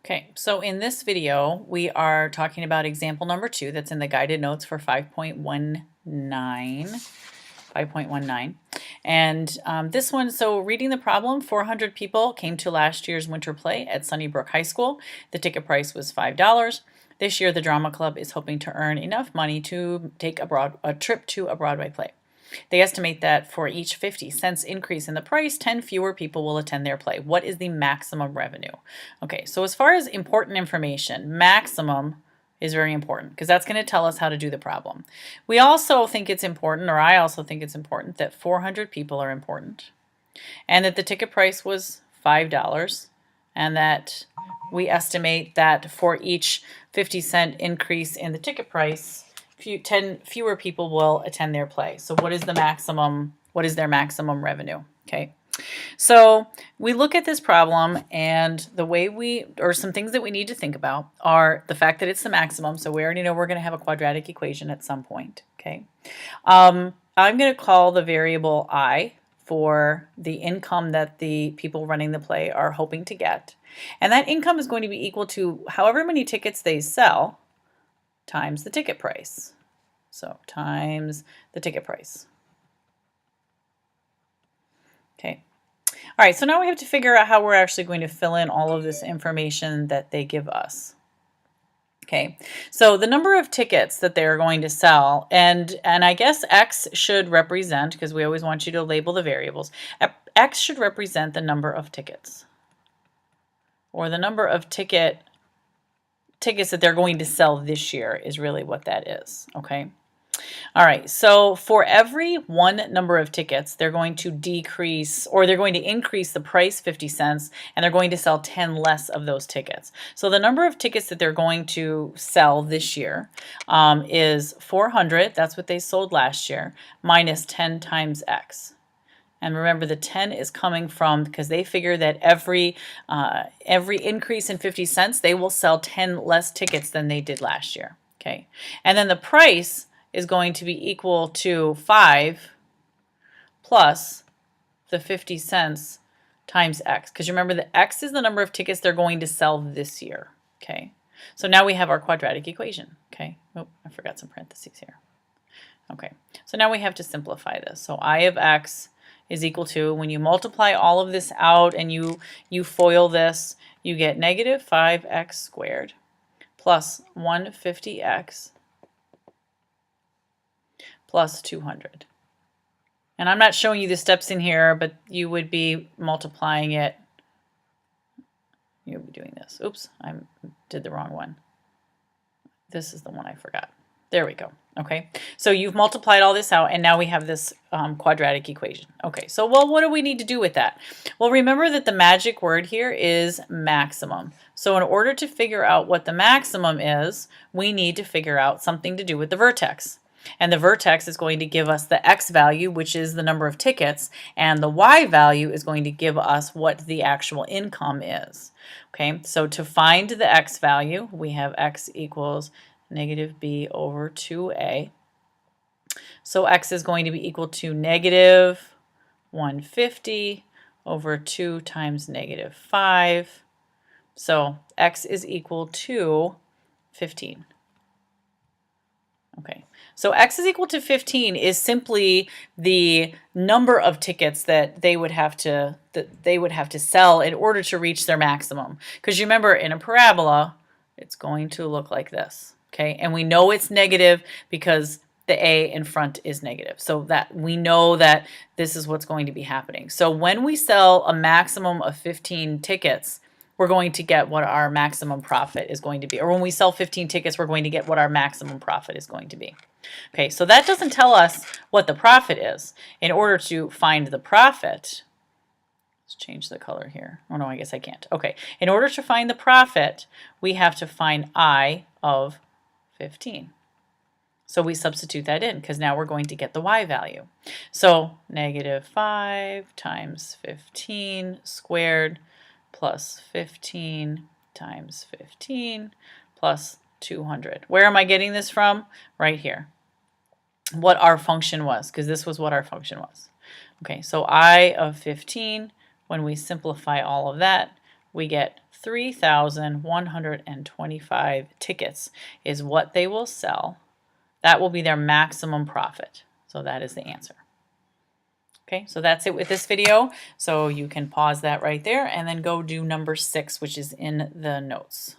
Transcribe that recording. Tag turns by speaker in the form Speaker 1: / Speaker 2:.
Speaker 1: Okay, so in this video, we are talking about example number 2 that's in the guided notes for 5.19. 5.19. And this one, so reading the problem, 400 people came to last year's winter play at Sunnybrook High School. The ticket price was $5. This year, the drama club is hoping to earn enough money to take a trip to a Broadway play. They estimate that for each 50 cents increase in the price, 10 fewer people will attend their play. What is the maximum revenue? Okay, so as far as important information, maximum is very important because that's going to tell us how to do the problem. We also think it's important, or I also think it's important, that 400 people are important and that the ticket price was $5 and that we estimate that for each 50-cent increase in the ticket price, 10 fewer people will attend their play. So what is the maximum? What is their maximum revenue? Okay. So we look at this problem, and the way some things that we need to think about are the fact that it's the maximum. So we already know we're going to have a quadratic equation at some point. Okay. I'm going to call the variable I for the income that the people running the play are hoping to get. And that income is going to be equal to however many tickets they sell times the ticket price. So times the ticket price. Okay. All right, so now we have to figure out how we're actually going to fill in all of this information that they give us. Okay, so the number of tickets that they're going to sell, and I guess X should represent, because we always want you to label the variables, X should represent the number of tickets, or the number of tickets that they're going to sell this year is really what that is, okay? All right, so for every one number of tickets, they're going to decrease, or they're going to increase the price 50 cents, and they're going to sell 10 less of those tickets. So the number of tickets that they're going to sell this year is 400, that's what they sold last year, minus 10 times X. And remember, the 10 is coming from, because they figure that every increase in 50 cents, they will sell 10 less tickets than they did last year. Okay, and then the price is going to be equal to 5 plus the 50 cents times X. Because remember, the X is the number of tickets they're going to sell this year. Okay, so now we have our quadratic equation. Okay, oh, I forgot some parentheses here. Okay, so now we have to simplify this. So I of X is equal to, when you multiply all of this out and you FOIL this, you get negative 5x squared plus 150x plus 200. And I'm not showing you the steps in here, but you would be multiplying it. You'll be doing this. Oops, I did the wrong one. This is the one I forgot. There we go. Okay, so you've multiplied all this out, and now we have this quadratic equation. Okay, so well, what do we need to do with that? Well, remember that the magic word here is maximum. So in order to figure out what the maximum is, we need to figure out something to do with the vertex. And the vertex is going to give us the X value, which is the number of tickets, and the Y value is going to give us what the actual income is. Okay, so to find the X value, we have X equals negative b over 2a. So X is going to be equal to negative 150 over 2 times negative 5. So X is equal to 15. Okay, so X is equal to 15 is simply the number of tickets that they would have to sell in order to reach their maximum. Because you remember, in a parabola, it's going to look like this. Okay, and we know it's negative because the A in front is negative. So that we know that this is what's going to be happening. So when we sell a maximum of 15 tickets, we're going to get what our maximum profit is going to be. Or when we sell 15 tickets, we're going to get what our maximum profit is going to be. Okay, so that doesn't tell us what the profit is. In order to find the profit, let's change the color here. Oh no, I guess I can't. Okay, in order to find the profit, we have to find I of 15. So we substitute that in, because now we're going to get the Y value. So negative 5 times 15 squared plus 15 times 15 plus 200. Where am I getting this from? Right here. What our function was, because this was what our function was. Okay, so I of 15, when we simplify all of that, we get 3,125 tickets is what they will sell. That will be their maximum profit. So that is the answer. Okay, so that's it with this video. So you can pause that right there and then go do number 6, which is in the notes.